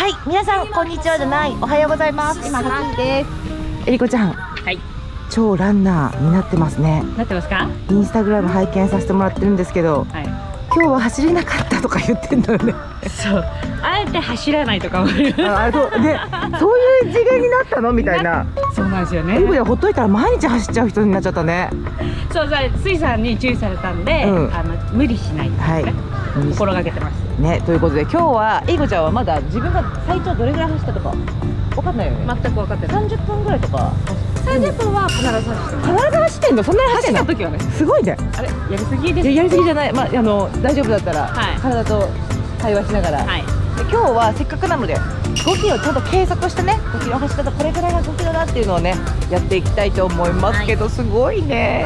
はい、皆さんこんにちはじゃない、おはようございます。今8時です。えりこちゃん、はい、超ランナーになってますね。なってますか？インスタグラム拝見させてもらってるんですけど、はい、今日は走れなかったとか言ってんだよね。そう、あえて走らないとかもそうで、そういう次元になったのみたいな。そうなんですよね。えりこちゃんほっといたら毎日走っちゃう人になっちゃったね。そうそう、水さんに注意されたんで、無理しないで、はい、心がけてますね。ということで今日はえりこちゃんはまだ自分が最長どれぐらい走ったとか分かんないよね。全く分かってない。30分ぐらいとか。30分は必ず走ってます。必ず走ってんの？そんなに走ってんの？走った時はね。すごいね。あれ、やりすぎです。やりすぎじゃない。まあ、大丈夫だったら、はい、体と会話しながら、はい、で今日はせっかくなので5キロちゃんと計測してね、5キロ走ったらこれぐらいが5キロだっていうのをねやっていきたいと思いますけど、はい、すごいね。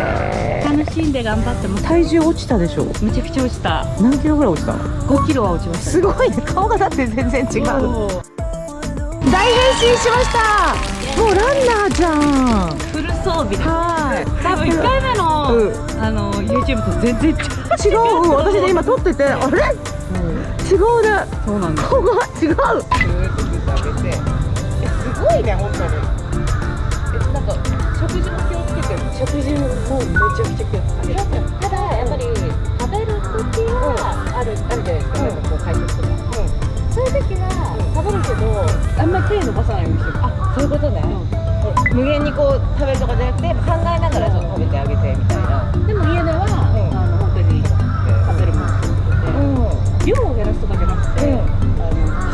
楽しんで頑張ってます。体重落ちたでしょ？めちゃくちゃ落ちた。何キロぐらい落ちたの？5キロは落ちました。すごいね。顔がだって全然違う。大変身しました。もうランナーじゃん。フル装備です。はい。多分1回目の、YouTube と全然違う。私ね今撮ってて、あれ？違うね。そうなんだ。顔が違う。すごいね、本当に。なんか食事も気をつけてる。食事もめちゃくちゃ気をつけてる。ただやっぱり食べる時はあるじゃないですか。こう解説とか。そういう時は食べるけどあんまり手伸ばさないようにしてる。あ、そういうことね。無限にこう食べるとかじゃなくて考えながら食べてあげてみたいな。でも家では本当に食べるもの量を減らすとかじゃなくて、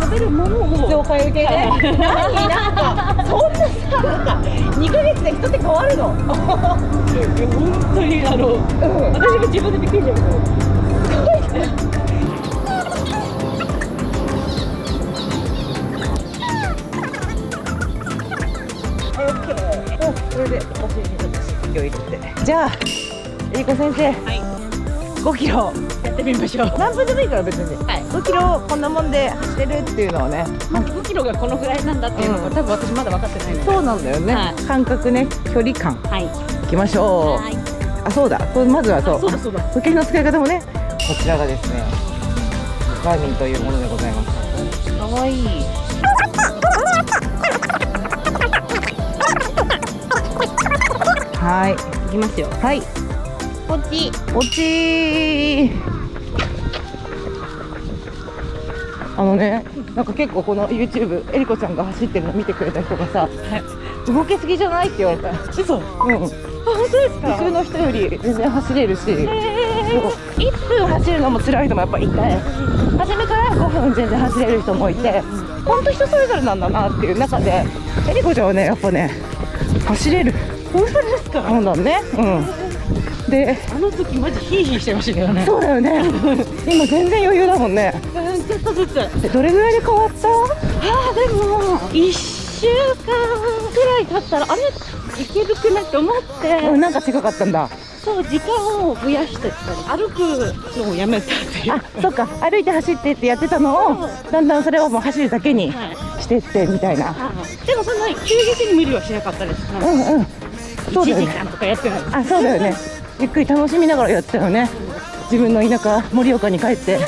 食べるものを質を変える系ね。なんかそんなさ、なんか2ヶ月で人って変わるの。本当に私も自分でびっくりしちゃう。すごいね。これでお尻にちょっと湿気を入れて。じゃあえりこ先生、はい、5キロやってみましょう。何分でもいいから別に、はい、5キロこんなもんで走れるっていうのはね、5キロがこのぐらいなんだっていうのが、多分私まだ分かってないので。そうなんだよね、はい、感覚ね、距離感、はい、いきましょう。はい、あ、そうだ、これまずはそうだ時計の使い方もね、こちらがですねガーミンというものでございます。かわいい。はい、いきますよ。はい、ポチポチ。なんか結構この YouTube えりこちゃんが走ってるの見てくれた人がさ、はい、動きすぎじゃないって言われた。嘘。うん。本当ですか？普通の人より全然走れるし、1分走るのも辛い人もやっぱいて、初めから5分全然走れる人もいて、本当人それぞれなんだなっていう中でえりこちゃんはね、やっぱね走れる。本当ですか？そうだね。うん。で、あの時マジヒーヒーしてましたよね。そうだよね。今全然余裕だもんね。ちょっとずつ。どれぐらいで変わった？でも1週間くらい経ったらあれいけるくなって思って、なんか違かったんだ。そう、時間を増やしてったり歩くのをやめたっていう。あ、そっか、歩いて走ってってやってたのをだんだんそれをもう走るだけにしてってみたいな。でもそんな急激に無理はしなかったです。1時間とかやってない。あ、そうだよね。ゆっくり楽しみながらやってたよね。自分の田舎盛岡に帰って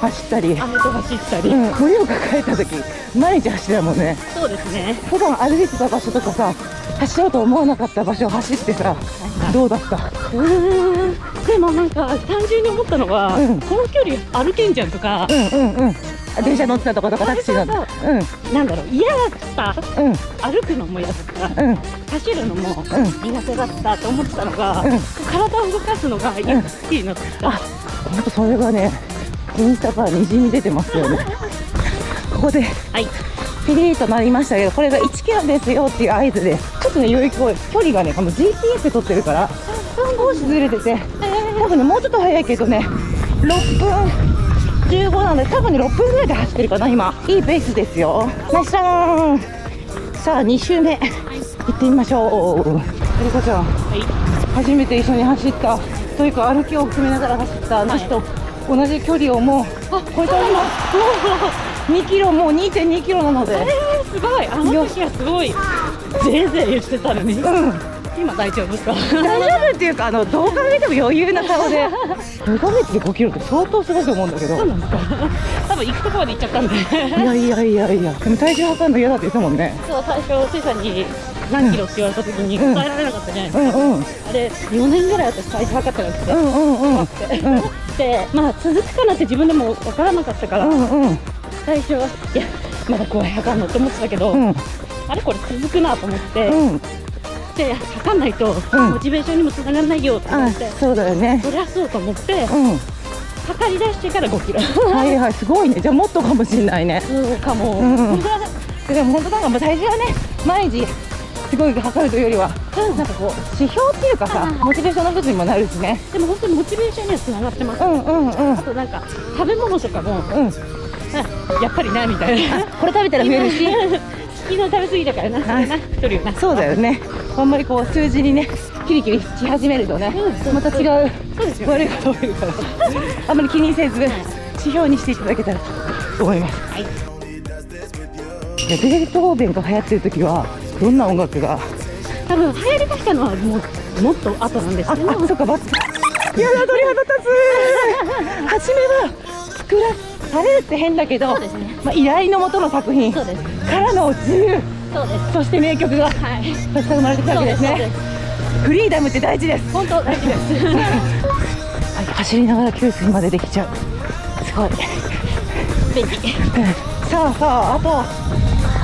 走ったり、姉と走ったり、盛岡帰った時毎日走ってたもんね。そうですね。普段歩いてた場所とかさ、走ろうと思わなかった場所を走ってさ、どうだった？でもなんか単純に思ったのは、この距離歩けんじゃんとか、電車乗ってたとかタクシー乗ってた、なんだろう、嫌だった、歩くのも嫌だった、走るのも苦手だったと思ってたのが、体を動かすのが好きになった。本当それがね、インスタからにじみ出てますよね。ここでピリッとなりましたけど、これが1キロですよっていう合図で、ちょっとね、より距離がね、この GPS で撮ってるから少しずれてて、多分ね、もうちょっと早いけどね、6分15なので、多分ね、6分ぐらいで走ってるかな。今いいペースですよ。ナイスラン。さあ2周目行ってみましょう。えりこちゃん、初めて一緒に走ったというか、歩きを含めながら走ったあの人、同じ距離をもう超えております。2キロ、もう 2.2 キロなので、すごい。あの時はすごいぜいぜい言ってたのに、今大丈夫ですか？大丈夫っていうか、どう考えても余裕な顔で2ヶ月で5キロって相当すごいと思うんだけど。そうなんですか？多分行くとこまで行っちゃったんで。でも体重測るの嫌だって言ってたもんね。そう、最初水さんに何キロって言われた時に答えられなかったじゃないですか。あれ4年ぐらい私体重測ってなくて、でまあ続くかなって自分でも分からなかったから、最初はいやまだ怖い測んのって思ってたけど、あれこれ続くなと思って、で測んないとモチベーションにもつながらないよって思って、そうだよね。そりゃそうと思って、測り出してから5キロ。はいはい、すごいね。じゃあもっとかもしれないね。そうかも。でも本当なんかもう体重はね、毎日すごい測るというよりは、なんかこう指標っていうかさ、モチベーションの一つにもなるしね。でも本当にモチベーションにはつながってます。あとなんか食べ物とかも、やっぱりなみたいな。これ食べたら増えるし、昨日食べ過ぎたからな、太るよな。そうだよね。あんまりこう数字にね、キリキリし始めるとね、また違う悪いことが起きるから、あんまり気にせず指標にしていただけたらと思います。ベートーベンが流行ってる時はどんな音楽が？多分流行りだしたのはもっと後なんですけど。そうか、いやだ、鳥肌立つ。初めは作らされるって変だけど、依頼の元の作品からの自由、そして名曲がたくさん生まれてきたわけですね。フリーダムって大事です。本当大事です。走りながら給水までできちゃう。すごい便利。さああと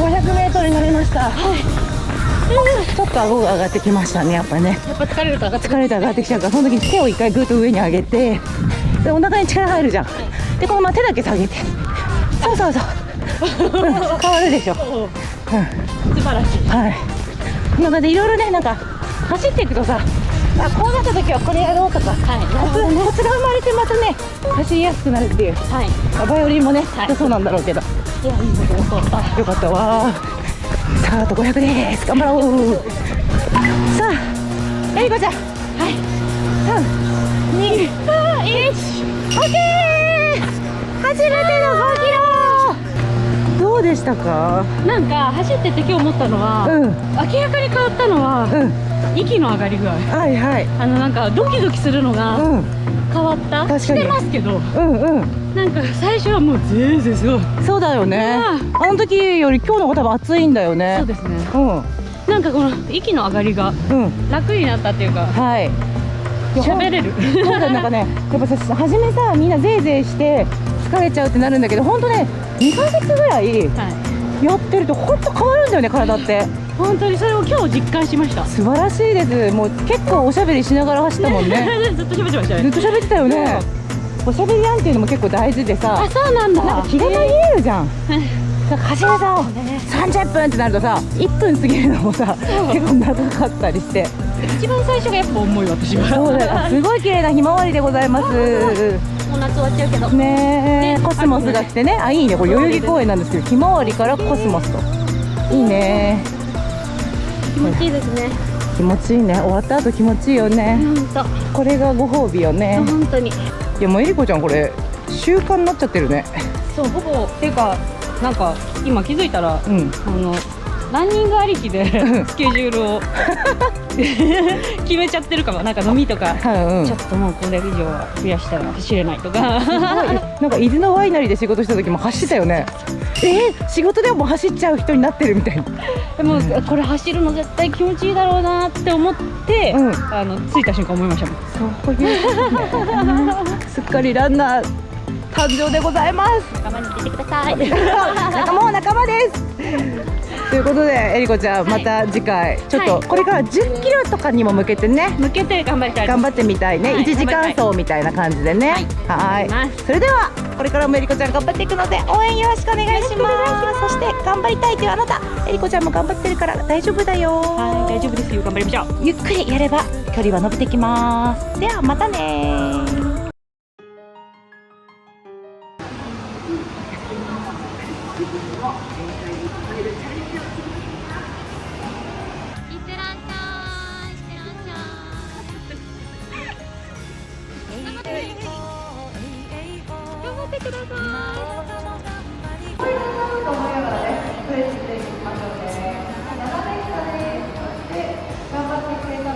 500メートルになりました。ちょっと顎が上がってきましたね。やっぱりね、やっぱ疲れると上がってきちゃうから、その時に手を一回ぐっと上に上げて、でお腹に力入るじゃん。でこのまま手だけ下げて、そう変わるでしょ。素晴らしい。はい。こんな感じでいろいろね、なんか走っていくとさ、こうなった時はこれやろうとか、コツが生まれてまたね走りやすくなるっていう。バイオリンもね、そうなんだろうけど。いや、いいこと。よかったわ。さああと500です。頑張ろう。さあエリコちゃん、3、2、1、オッケー。初めての5キロ。どうでしたか？なんか走ってて今日思ったのは、明らかに変わったのは、息の上がり具合。なんかドキドキするのが変わった。してますけど、なんか最初はもう全然すごい。そうだよね。あの時より今日の方が多分暑いんだよね。そうですね。なんかこの息の上がりが楽になったっていうか、喋れる。そうだよ。なんかね、やっぱさ、初めさ、みんなゼーゼーして疲れちゃうってなるんだけど、本当ね、2ヶ月ぐらいやってると本当変わるんだよね、体って。本当にそれを今日実感しました。素晴らしいです。もう結構おしゃべりしながら走ったもんね。ずっと喋ってましたね。ずっと喋ってたよね。おしゃべりやんっていうのも結構大事でさ。そうなんだ。なんか気が紛れるじゃん。走るぞ30分ってなるとさ、1分過ぎるのもさ、結構長かったりして。一番最初がやっぱ重い、私は。そうだよ。すごい綺麗なひまわりでございます。もう夏終わっちゃうけどね。コスモスが来てね、いいね。これ代々木公園なんですけど、ひまわりからコスモスといいね。気持ちいいですね。気持ちいいね。終わった後気持ちいいよね。これがご褒美よね。本当に。いやもうえりこちゃんこれ習慣になっちゃってるね。そう、ほぼっていうか、なんか今気づいたら、ランニングありきでスケジュールを決めちゃってるかも。なんか飲みとか、ちょっともうこれ以上は増やしたら走れないとか。なんか伊豆のワイナリーで仕事した時も走ってたよね。仕事でも走っちゃう人になってるみたいな。でもこれ走るの絶対気持ちいいだろうなって思って、着いた瞬間思いましたもん。そういうすっかりランナー誕生でございます。仲間に入れてください。もう仲間です。ということでえりこちゃん、また次回ちょっとこれから10キロとかにも向けてね、頑張ってみたいね。1時間走みたいな感じでね。はい。それではこれからもえりこちゃん頑張っていくので応援よろしくお願いします。そして頑張りたいというあなた、えりこちゃんも頑張ってるから大丈夫だよ。はい、大丈夫ですよ。頑張りましょう。ゆっくりやれば距離は伸びてきます。ではまたね。頑張ってくれた